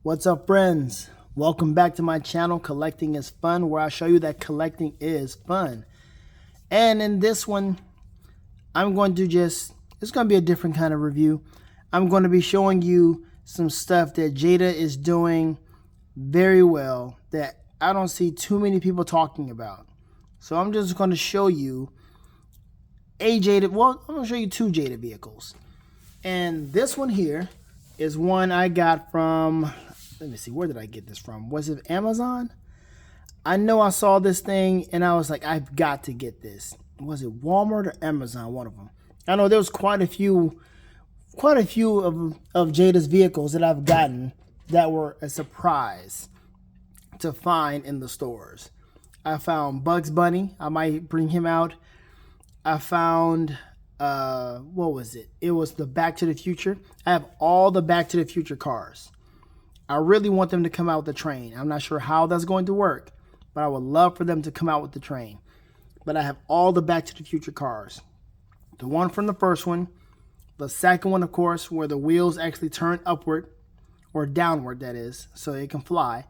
What's up, friends? Welcome back to my channel, Collecting is Fun, where I show you that collecting is fun. And in this one, it's going to be a different kind of review. I'm going to be showing you some stuff that Jada is doing very well that I don't see too many people talking about. So I'm just going to show you I'm going to show you two Jada vehicles. And this one here is one I got from, let me see, where did I get this from? Was it Amazon? I know I saw this thing and I was like, I've got to get this. Was it Walmart or Amazon? One of them. I know there was quite a few of Jada's vehicles that I've gotten that were a surprise to find in the stores. I found Bugs Bunny. I might bring him out. I found, what was it? It was the Back to the Future. I have all the Back to the Future cars. I really want them to come out with the train. I'm not sure how that's going to work, but I would love for them to come out with the train. But I have all the Back to the Future cars. The one from the first one, the second one, of course, where the wheels actually turn upward or downward, that is, so it can fly.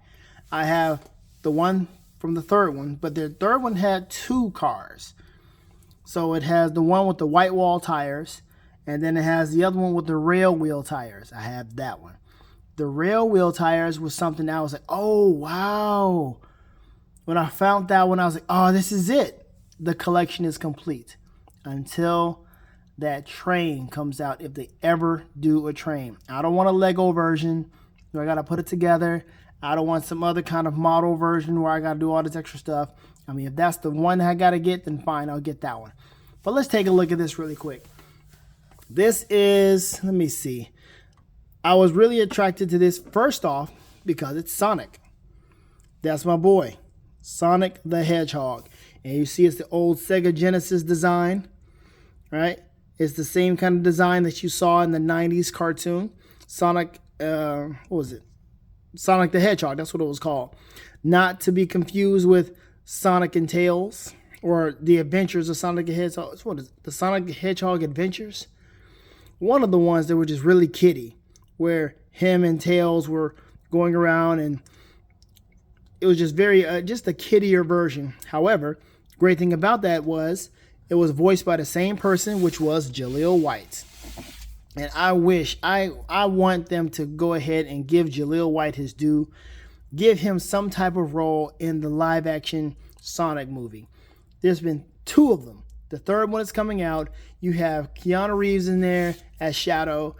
I have the one from the third one, but the third one had two cars. So it has the one with the white wall tires, and then it has the other one with the rail wheel tires. I have that one. The rail wheel tires was something that I was like, oh, wow. When I found that one, I was like, oh, this is it. The collection is complete until that train comes out, if they ever do a train. I don't want a Lego version where I got to put it together. I don't want some other kind of model version where I got to do all this extra stuff. I mean, if that's the one that I got to get, then fine, I'll get that one. But let's take a look at this really quick. This is, let me see. I was really attracted to this first off because it's Sonic. That's my boy, Sonic the Hedgehog. And you see it's the old Sega Genesis design, right? It's the same kind of design that you saw in the 90s cartoon. Sonic, what was it? Sonic the Hedgehog, that's what it was called. Not to be confused with Sonic and Tails or the Adventures of Sonic the Hedgehog. What is it? The Sonic the Hedgehog Adventures? One of the ones that were just really kiddie, where him and Tails were going around, and it was just very, just a kiddier version. However, great thing about that was it was voiced by the same person, which was Jaleel White. And I want them to go ahead and give Jaleel White his due. Give him some type of role in the live action Sonic movie. There's been two of them. The third one is coming out. You have Keanu Reeves in there as Shadow.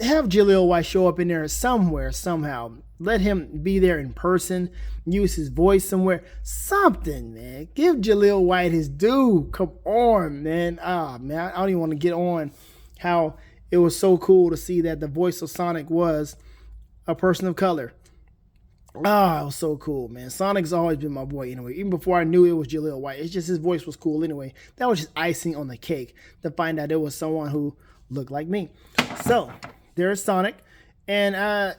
Have Jaleel White show up in there somewhere, somehow. Let him be there in person. Use his voice somewhere. Something, man. Give Jaleel White his due. Come on, man. Man, I don't even want to get on how it was so cool to see that the voice of Sonic was a person of color. It was so cool, man. Sonic's always been my boy anyway. Even before I knew it was Jaleel White. It's just his voice was cool anyway. That was just icing on the cake to find out it was someone who looked like me. So, there's Sonic. And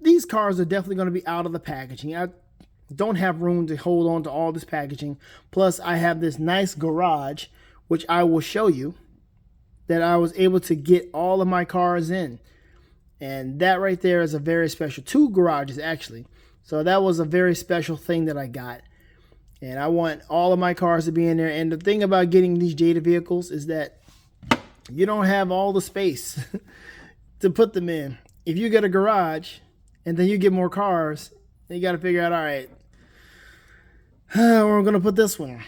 these cars are definitely going to be out of the packaging. I don't have room to hold on to all this packaging. Plus, I have this nice garage, which I will show you, that I was able to get all of my cars in. And that right there is a very special, two garages actually. So that was a very special thing that I got. And I want all of my cars to be in there. And the thing about getting these Jada vehicles is that you don't have all the space to put them in. If you get a garage and then you get more cars, then you got to figure out, all right, where we're going to put this one.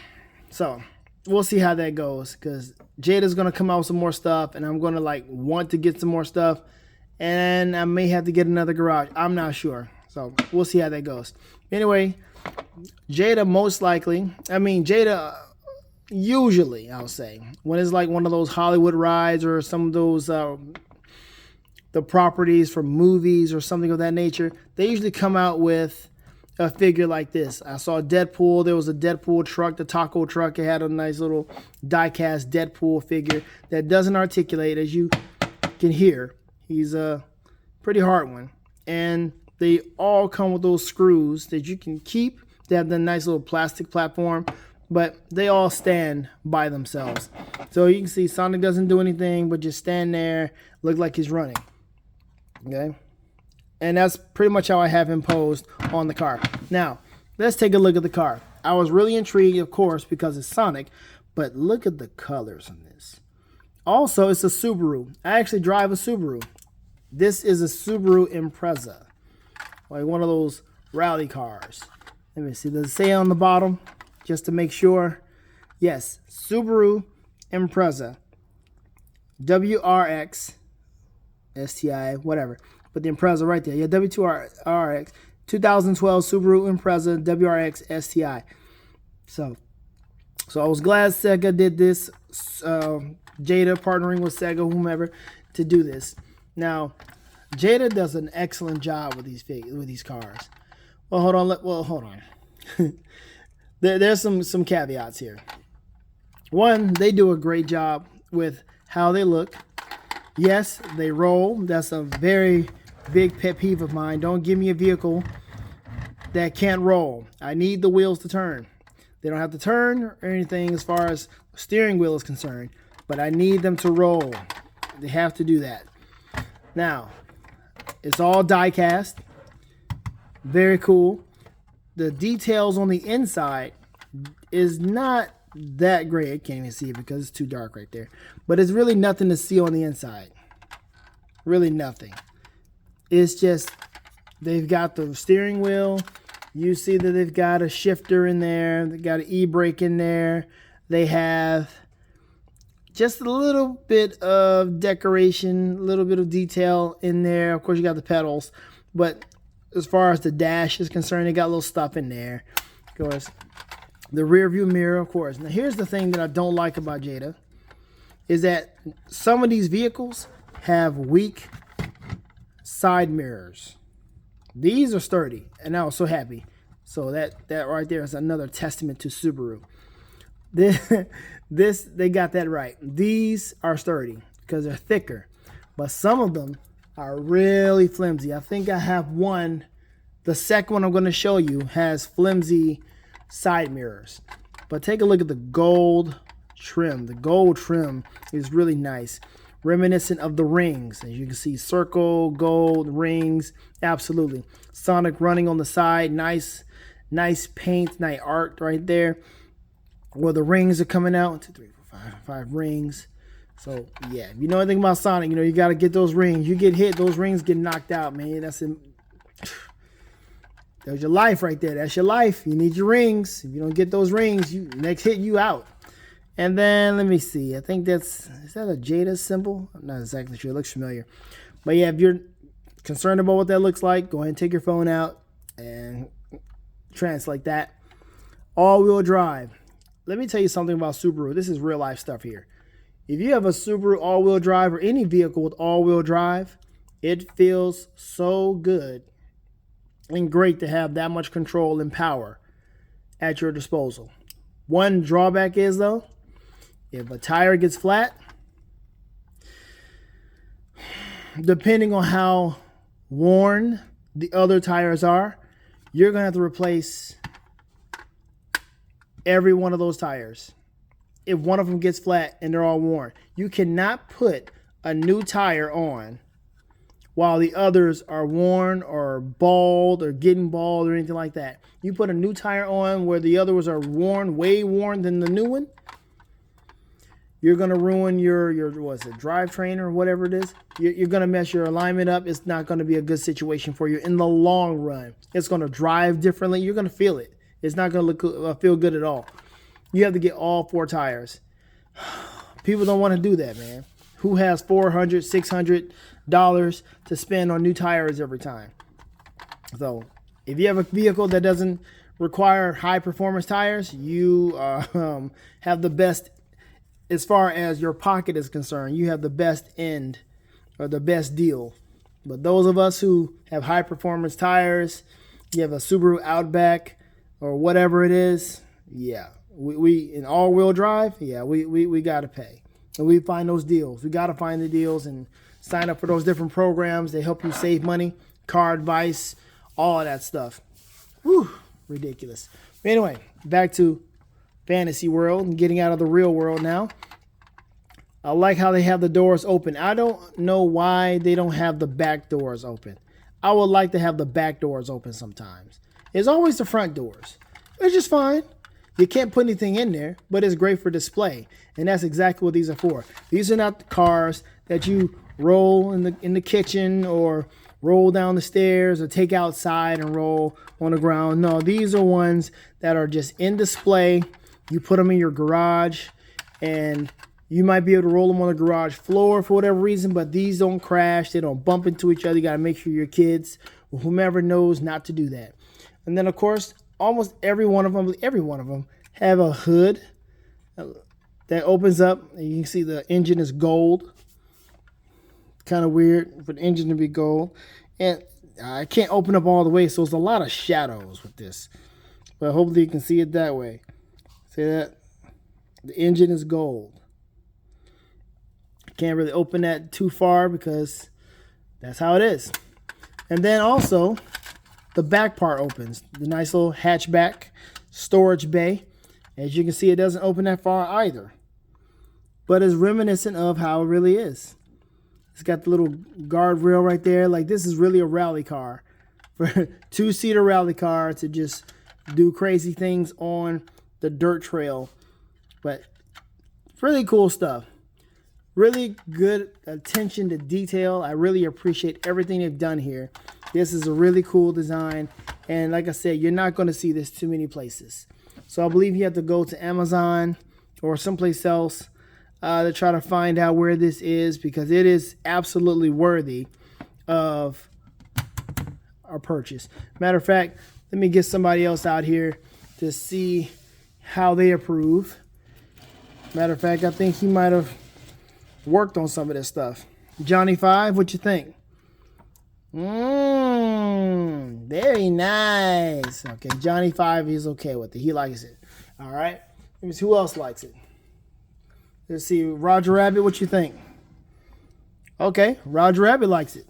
So we'll see how that goes, because Jada's going to come out with some more stuff, and I'm going to want to get some more stuff, and I may have to get another garage. I'm not sure. So we'll see how that goes. Anyway, Jada Jada usually, I'll say, when it's like one of those Hollywood rides or some of those the properties from movies or something of that nature, they usually come out with a figure like this. I saw Deadpool. There was a Deadpool truck, the taco truck. It had a nice little die-cast Deadpool figure that doesn't articulate, as you can hear. He's a pretty hard one. And they all come with those screws that you can keep. They have the nice little plastic platform, but they all stand by themselves. So you can see Sonic doesn't do anything but just stand there, look like he's running. Okay? And that's pretty much how I have him posed on the car. Now, let's take a look at the car. I was really intrigued, of course, because it's Sonic, but look at the colors on this. Also, it's a Subaru. I actually drive a Subaru. This is a Subaru Impreza, like one of those rally cars. Let me see, does it say on the bottom, just to make sure? Yes, Subaru Impreza, WRX, STI, whatever. But the Impreza right there, yeah, W2RX, 2012 Subaru Impreza, WRX, STI. So I was glad Sega did this, Jada partnering with Sega, whomever, to do this. Now, Jada does an excellent job with these cars. Well, hold on. There's some caveats here. One, they do a great job with how they look. Yes, they roll. That's a very big pet peeve of mine. Don't give me a vehicle that can't roll. I need the wheels to turn. They don't have to turn or anything as far as steering wheel is concerned, but I need them to roll. They have to do that. Now, it's all die cast. Very cool. The details on the inside is not that great. I can't even see it because it's too dark right there. But it's really nothing to see on the inside. Really nothing. It's just they've got the steering wheel. You see that they've got a shifter in there. They've got an e-brake in there. They have just a little bit of decoration, a little bit of detail in there. Of course, you got the pedals. But as far as the dash is concerned, they got a little stuff in there. Of course, the rear view mirror, of course. Now, here's the thing that I don't like about Jada, is that some of these vehicles have weak side mirrors. These are sturdy, and I was so happy. So that right there is another testament to Subaru. They got that right. These are sturdy because they're thicker, but some of them are really flimsy. I think I have one. The second one I'm going to show you has flimsy side mirrors. But take a look at the gold trim. The gold trim is really nice, reminiscent of the rings. As you can see, circle, gold, rings, absolutely. Sonic running on the side, nice paint, nice art right there. Where the rings are coming out. 1, 2, 3, 4, 5 rings. So yeah, if you know anything about Sonic, you know you got to get those rings. You get hit, those rings get knocked out, man. That's your life right there. That's your life. You need your rings. If you don't get those rings, next hit you out. And then let me see. I think is that a Jada symbol? I'm not exactly sure. It looks familiar. But yeah, if you're concerned about what that looks like, go ahead and take your phone out and translate that. All-wheel drive. Let me tell you something about Subaru. This is real life stuff here. If you have a Subaru all-wheel drive or any vehicle with all-wheel drive, it feels so good and great to have that much control and power at your disposal. One drawback is, though, if a tire gets flat, depending on how worn the other tires are, you're going to have to replace every one of those tires. If one of them gets flat and they're all worn, you cannot put a new tire on while the others are worn or bald or getting bald or anything like that. You put a new tire on where the others are worn, way worn than the new one, you're going to ruin your drivetrain or whatever it is. You're going to mess your alignment up. It's not going to be a good situation for you in the long run. It's going to drive differently. You're going to feel it. It's not going to feel good at all. You have to get all 4 tires. People don't want to do that, man. Who has $400, $600 to spend on new tires every time? So if you have a vehicle that doesn't require high performance tires, you have the best, as far as your pocket is concerned, you have the best end or the best deal. But those of us who have high performance tires, you have a Subaru Outback or whatever it is, yeah, we in all-wheel drive, yeah, we got to pay. And we find those deals. We got to find the deals and sign up for those different programs. They help you save money, car advice, all of that stuff. Whew, ridiculous. But anyway, back to fantasy world and getting out of the real world now. I like how they have the doors open. I don't know why they don't have the back doors open. I would like to have the back doors open sometimes. It's always the front doors. It's just fine. You can't put anything in there, but it's great for display. And that's exactly what these are for. These are not the cars that you roll in the kitchen or roll down the stairs or take outside and roll on the ground. No, these are ones that are just in display. You put them in your garage and you might be able to roll them on the garage floor for whatever reason, but these don't crash. They don't bump into each other. You got to make sure your kids or whomever knows not to do that. And then, of course, almost every one of them have a hood that opens up. And you can see the engine is gold. Kind of weird for the engine to be gold. And I can't open up all the way, so there's a lot of shadows with this. But hopefully you can see it that way. See that? The engine is gold. Can't really open that too far because that's how it is. And then also, the back part opens. The nice little hatchback storage bay. As you can see, it doesn't open that far either. But it's reminiscent of how it really is. It's got the little guardrail right there. Like, this is really a rally car. For a two-seater rally car to just do crazy things on the dirt trail. But really cool stuff. Really good attention to detail. I really appreciate everything they've done here. This is a really cool design. And like I said, you're not going to see this too many places. So I believe you have to go to Amazon or someplace else to try to find out where this is, because it is absolutely worthy of our purchase. Matter of fact, let me get somebody else out here to see how they approve. Matter of fact, I think he might have worked on some of this stuff. Johnny 5, what you think? Very nice. Okay, Johnny 5 is okay with it. He likes it. All right. Let me see who else likes it. Let's see, Roger Rabbit, what you think? Okay, Roger Rabbit likes it.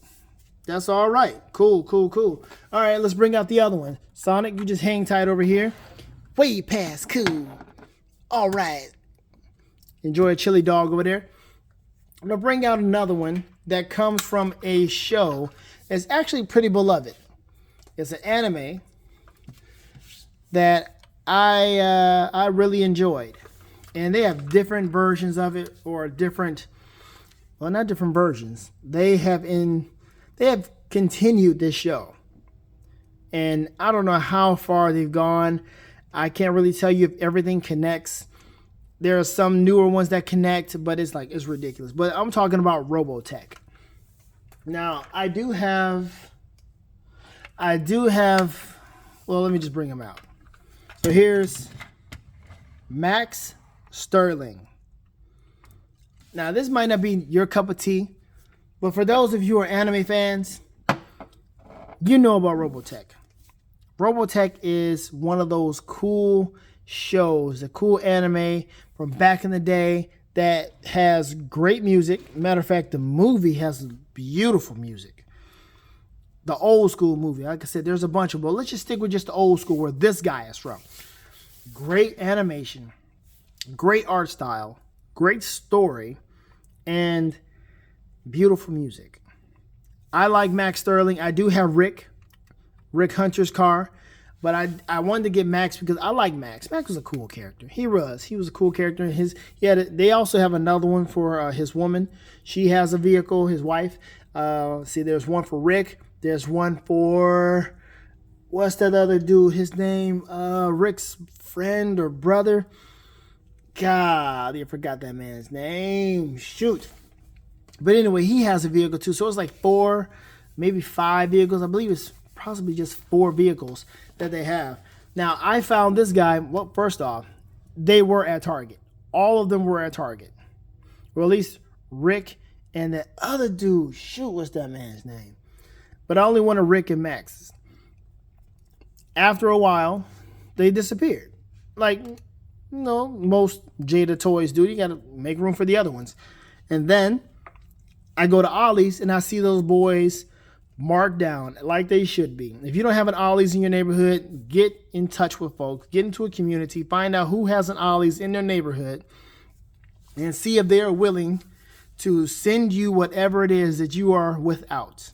That's all right. Cool, cool, cool. All right, let's bring out the other one. Sonic, you just hang tight over here. Way past cool. All right. Enjoy a chili dog over there. I'm going to bring out another one that comes from a show that's actually pretty beloved. It's an anime that I really enjoyed. And they have different versions of it, or different, well, not different versions. They have continued this show. And I don't know how far they've gone. I can't really tell you if everything connects. There are some newer ones that connect, but it's ridiculous. But I'm talking about Robotech. Now, I do have, well, let me just bring them out. So here's Max Sterling. Now, this might not be your cup of tea, but for those of you who are anime fans, you know about Robotech. Robotech is one of those cool shows, a cool anime from back in the day that has great music. Matter of fact, the movie has beautiful music. The old school movie. Like I said, there's a bunch of them, but let's just stick with just the old school where this guy is from. Great animation, great art style, great story, and beautiful music. I like Max Sterling. I do have Rick Hunter's car, but I wanted to get Max because I like Max. Max was a cool character. He was a cool character. They also have another one for his woman. She has a vehicle, his wife. See, there's one for Rick. There's one for, what's that other dude? His name, Rick's friend or brother. God, I forgot that man's name. Shoot. But anyway, he has a vehicle too. So it's like 4, maybe 5 vehicles. I believe it's possibly just 4 vehicles that they have. Now, I found this guy, well, first off, they were at Target. All of them were at Target. Or at least Rick and the other dude. Shoot, what's that man's name? But I only wanted Rick and Max. After a while, they disappeared. Like, most Jada toys do. You got to make room for the other ones. And then I go to Ollie's and I see those boys marked down like they should be. If you don't have an Ollie's in your neighborhood, get in touch with folks. Get into a community. Find out who has an Ollie's in their neighborhood and see if they are willing to send you whatever it is that you are without.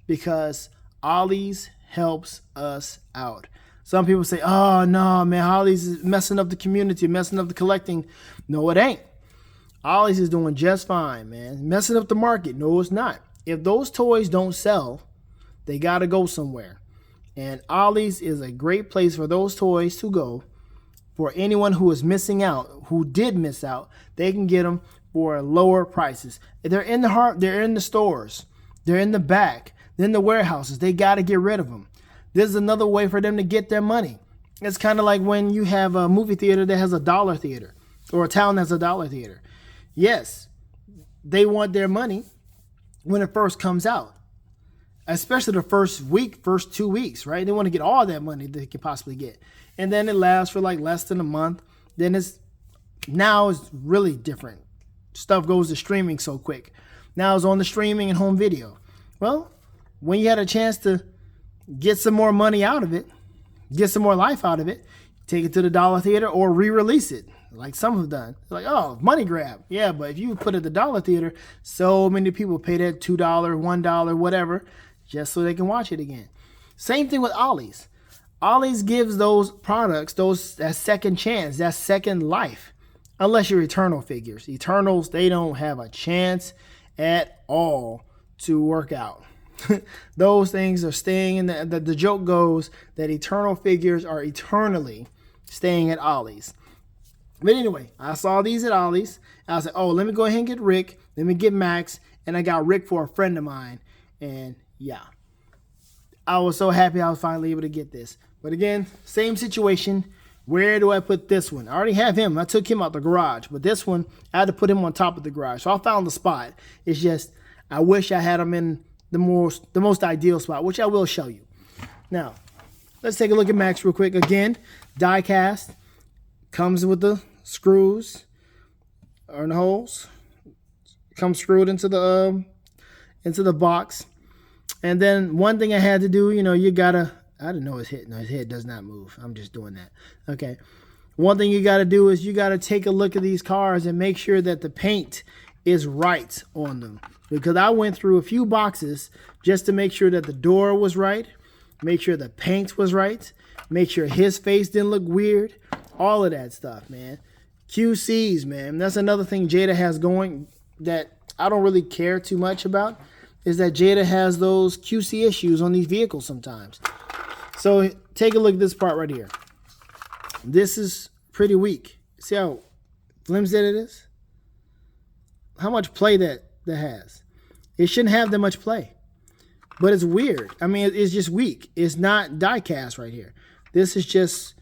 Because Ollie's helps us out. Some people say, oh, no, man, Ollie's is messing up the community, messing up the collecting. No, it ain't. Ollie's is doing just fine, man. Messing up the market. No, it's not. If those toys don't sell, they got to go somewhere. And Ollie's is a great place for those toys to go. For anyone who is missing out, who did miss out, they can get them for lower prices. They're in the stores. They're in the back. They're in the warehouses. They got to get rid of them. This is another way for them to get their money. It's kind of like when you have a movie theater that has a dollar theater or a town that's a dollar theater. Yes, they want their money when it first comes out, especially the first 2 weeks, right? They want to get all that money they can possibly get. And then it lasts for like less than a month. Then it's really different. Stuff goes to streaming so quick. Now it's on the streaming and home video. Well, when you had a chance to get some more money out of it, get some more life out of it, take it to the dollar theater or re-release it, like some have done. Like, oh, money grab. Yeah, but if you put it at the dollar theater, so many people pay that $2, $1, whatever, just so they can watch it again. Same thing with Ollie's. Ollie's gives those products that second chance, that second life. Unless you're Eternal figures. Eternals, they don't have a chance at all to work out. Those things are staying in the joke goes that Eternal figures are eternally staying at Ollie's. But anyway, I saw these at Ollie's. I was like, oh, let me go ahead and get Rick. Let me get Max. And I got Rick for a friend of mine. And yeah, I was so happy I was finally able to get this. But again, same situation. Where do I put this one? I already have him. I took him out the garage. But this one, I had to put him on top of the garage. So I found the spot. It's just, I wish I had him in the most ideal spot, which I will show you. Now, let's take a look at Max real quick. Again, die cast. Comes with the screws or the holes. Comes screwed into the box. And then one thing I had to do, you gotta, I didn't know his head. No, his head does not move. I'm just doing that. Okay. One thing you got to do is you got to take a look at these cars and make sure that the paint is right on them. Because I went through a few boxes just to make sure that the door was right, make sure the paint was right, make sure his face didn't look weird, all of that stuff, man. QCs, man. That's another thing Jada has going that I don't really care too much about, is that Jada has those QC issues on these vehicles sometimes. So take a look at this part right here. This is pretty weak. See how flimsy it is? How much play that has. It shouldn't have that much play. But it's weird. I mean, it's just weak. It's not die cast right here. This is just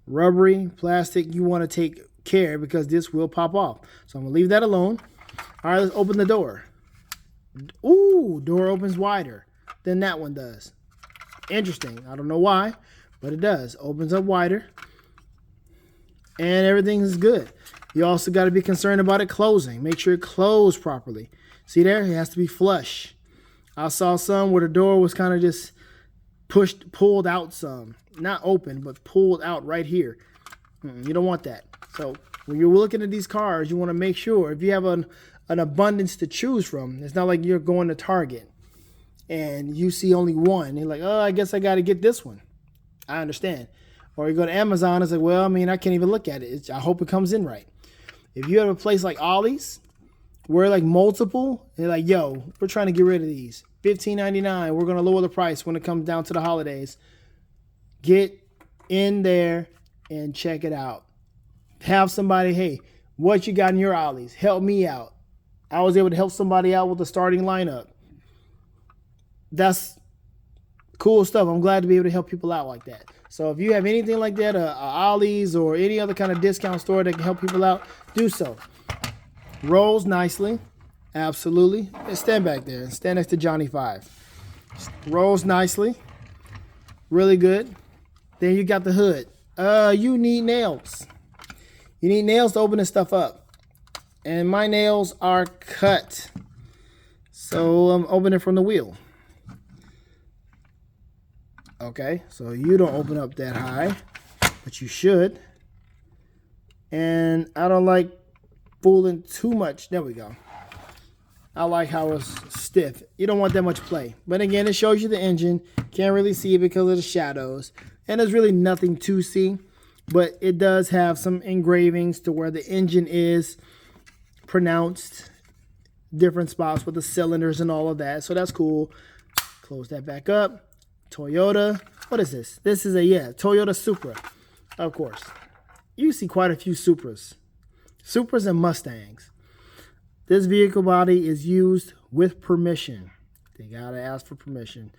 rubbery plastic. You want to take care because this will pop off. So I'm going to leave that alone. All right, let's open the door. Ooh, door opens wider than that one does. Interesting. I don't know why, but it does. Opens up wider. And everything is good. You also got to be concerned about it closing. Make sure it closed properly. See there? It has to be flush. I saw some where the door was kind of just pulled out some. Not open, but pulled out right here. You don't want that. So when you're looking at these cars, you want to make sure if you have an abundance to choose from, it's not like you're going to Target and you see only one. You're like, oh, I guess I got to get this one. I understand. Or you go to Amazon, it's like, well, I mean, I can't even look at it. I hope it comes in right. If you have a place like Ollie's, where like multiple, they're like, yo, we're trying to get rid of these. $15.99. We're going to lower the price when it comes down to the holidays. Get in there and check it out. Have somebody, hey, what you got in your Ollie's? Help me out. I was able to help somebody out with the starting lineup. That's cool stuff. I'm glad to be able to help people out like that. So if you have anything like that, Ollie's or any other kind of discount store that can help people out, do so. Rolls nicely. Absolutely. And stand back there. Stand next to Johnny 5. Rolls nicely. Really good. Then you got the hood. You need nails. You need nails to open this stuff up. And my nails are cut. So I'm opening from the wheel. Okay, so you don't open up that high, but you should. And I don't like fooling too much. There we go. I like how it's stiff. You don't want that much play. But again, it shows you the engine. Can't really see it because of the shadows. And there's really nothing to see. But it does have some engravings to where the engine is pronounced. Different spots with the cylinders and all of that. So that's cool. Close that back up. Toyota. What is this? This is a, Toyota Supra. Of course. You see quite a few Supras. Supras and Mustangs. This vehicle body is used with permission. They gotta ask for permission.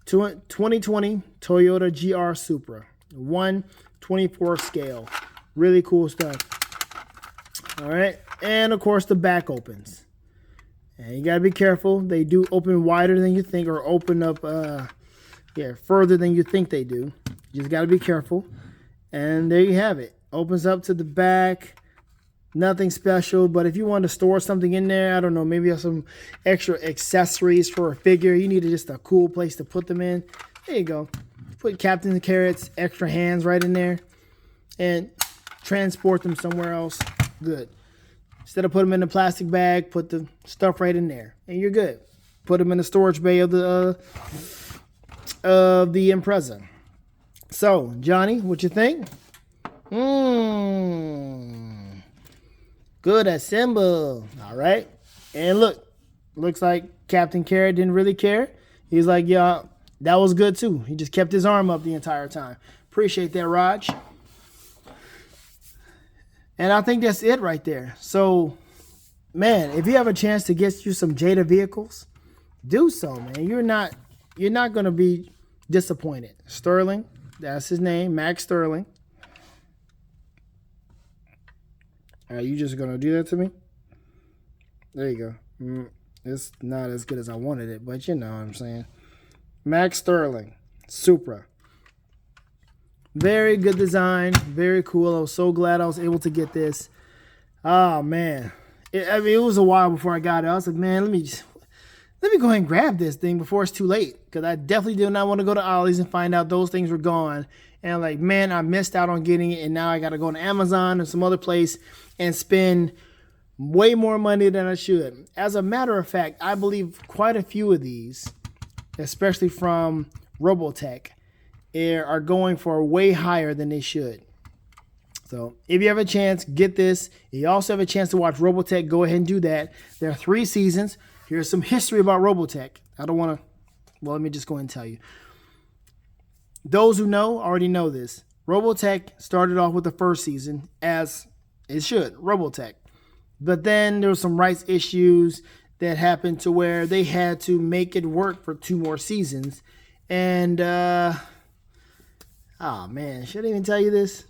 2020 Toyota GR Supra. 1/24 scale. Really cool stuff. All right. And of course the back opens. And you gotta be careful. They do open wider than you think, or open up further than you think they do. You just gotta be careful. And there you have it. Opens up to the back. Nothing special, but if you want to store something in there, I don't know, maybe have some extra accessories for a figure, you need just a cool place to put them in. There you go. Put Captain Carrot's extra hands right in there and transport them somewhere else. Good. Instead of putting them in a plastic bag, put the stuff right in there, and you're good. Put them in the storage bay of the Impreza. So, Johnny, what you think? Good assemble. All right. And look, looks like Captain Carrot didn't really care. He's like, yeah, that was good too. He just kept his arm up the entire time. Appreciate that, Raj. And I think that's it right there. So, man, if you have a chance to get you some Jada vehicles, do so, man. You're not going to be disappointed. Sterling, that's his name, Max Sterling. Are you just going to do that to me? There you go. It's not as good as I wanted it, but you know what I'm saying. Max Sterling, Supra. Very good design. Very cool. I was so glad I was able to get this. Oh, man. It was a while before I got it. I was like, man, let me go ahead and grab this thing before it's too late. Because I definitely did not want to go to Ollie's and find out those things were gone. And I'm like, man, I missed out on getting it. And now I got to go to Amazon or some other place and spend way more money than I should. As a matter of fact, I believe quite a few of these, especially from Robotech, are going for way higher than they should. So if you have a chance, get this. If you also have a chance to watch Robotech, go ahead and do that. There are 3 seasons. Here's some history about Robotech. I don't want to, well, let me just go ahead and tell you. Those who know already know this. Robotech started off with the first season, as it should, Robotech. But then there were some rights issues that happened to where they had to make it work for 2 more seasons. And, oh man, should I even tell you this?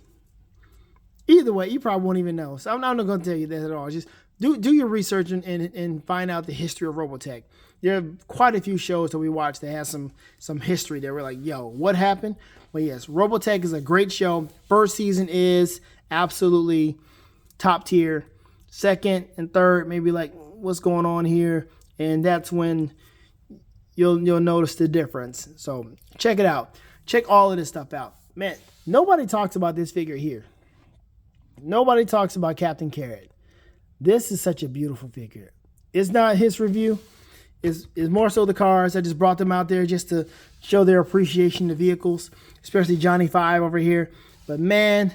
Either way, you probably won't even know. So I'm not going to tell you that at all. Just do your research and find out the history of Robotech. There are quite a few shows that we watch that have some history that we're like, yo, what happened? Well, yes, Robotech is a great show. First season is absolutely top tier. Second and third, maybe like, what's going on here? And that's when you'll notice the difference. So check it out. Check all of this stuff out. Man, nobody talks about this figure here. Nobody talks about Captain Carrot. This is such a beautiful figure. It's not his review. It's more so the cars. I just brought them out there just to show their appreciation to vehicles, especially Johnny 5 over here. But man,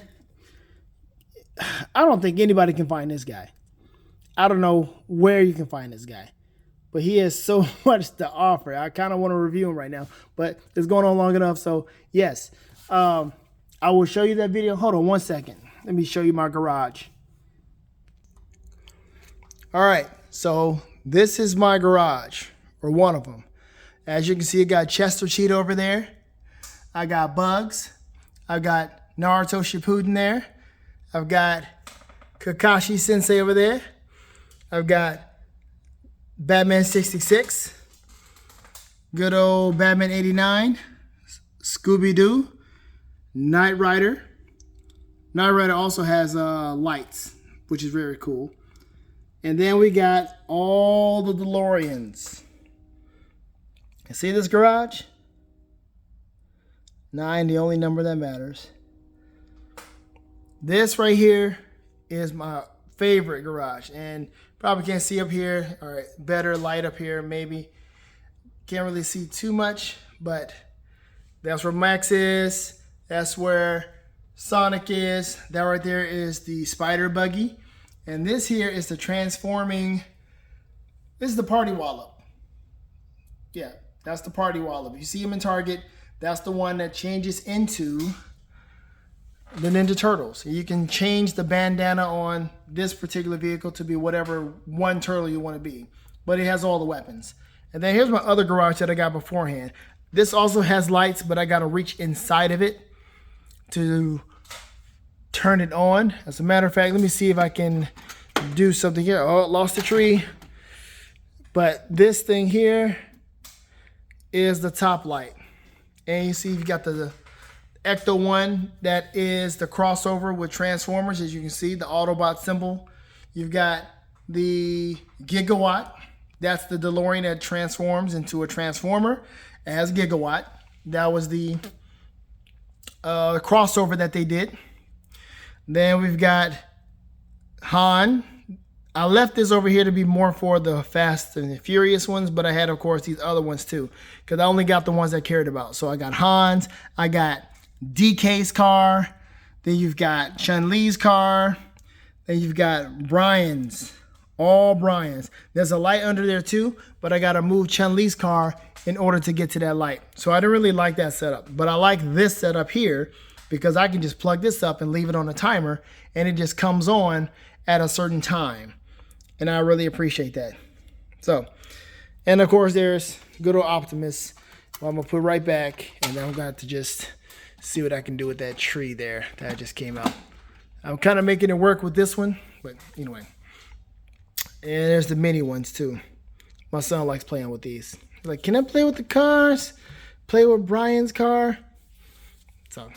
I don't think anybody can find this guy. I don't know where you can find this guy, but he has so much to offer. I kind of want to review him right now, but it's going on long enough. So yes, I will show you that video. Hold on one second. Let me show you my garage. All right, so this is my garage, or one of them. As you can see, I got Chester Cheetah over there. I got Bugs. I've got Naruto Shippuden there. I've got Kakashi Sensei over there. I've got Batman 66. Good old Batman 89. Scooby-Doo. Knight Rider. Knight Rider also has lights, which is very cool. And then we got all the DeLoreans. You see this garage? 9, the only number that matters. This right here is my favorite garage. And Probably can't see up here. All right, better light up here, maybe. Can't really see too much, but that's where Max is. That's where Sonic is. That right there is the spider buggy. And this here is the transforming, this is the party wallop. Yeah, that's the party wallop. You see him in Target. That's the one that changes into the Ninja Turtles. You can change the bandana on this particular vehicle to be whatever one turtle you want to be. But it has all the weapons. And then here's my other garage that I got beforehand. This also has lights, but I got to reach inside of it to turn it on. As a matter of fact, let me see if I can do something here. Oh, lost the tree. But this thing here is the top light. And you see you've got the Ecto one, that is the crossover with Transformers, as you can see, the Autobot symbol. You've got the Gigawatt. That's the DeLorean that transforms into a Transformer as Gigawatt. That was the crossover that they did. Then we've got Han. I left this over here to be more for the Fast and the Furious ones, but I had, of course, these other ones too, because I only got the ones I cared about. So I got Han's, I got DK's car, then you've got Chun-Li's car, then you've got Brian's, all Brian's. There's a light under there too, but I got to move Chun-Li's car in order to get to that light. So I didn't really like that setup, but I like this setup here because I can just plug this up and leave it on a timer and it just comes on at a certain time. And I really appreciate that. So, and of course there's good old Optimus. Well, I'm gonna put right back and then I'm going to just see what I can do with that tree there that just came out. I'm kind of making it work with this one, but anyway. And there's the mini ones too. My son likes playing with these. He's like, can I play with the cars? Play with Brian's car? So,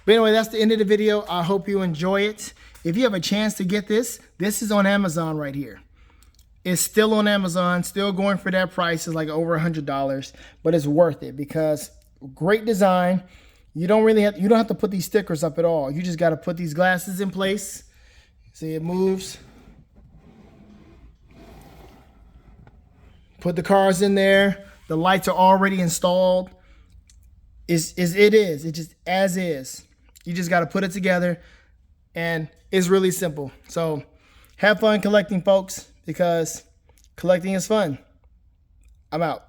but anyway, that's the end of the video. I hope you enjoy it. If you have a chance to get this, this is on Amazon right here. It's still on Amazon, still going for that price. It's like over $100, but it's worth it because great design. You don't have to put these stickers up at all. You just got to put these glasses in place. See, it moves. Put the cars in there. The lights are already installed. It's just as is. You just got to put it together, and it's really simple. So have fun collecting, folks, because collecting is fun. I'm out.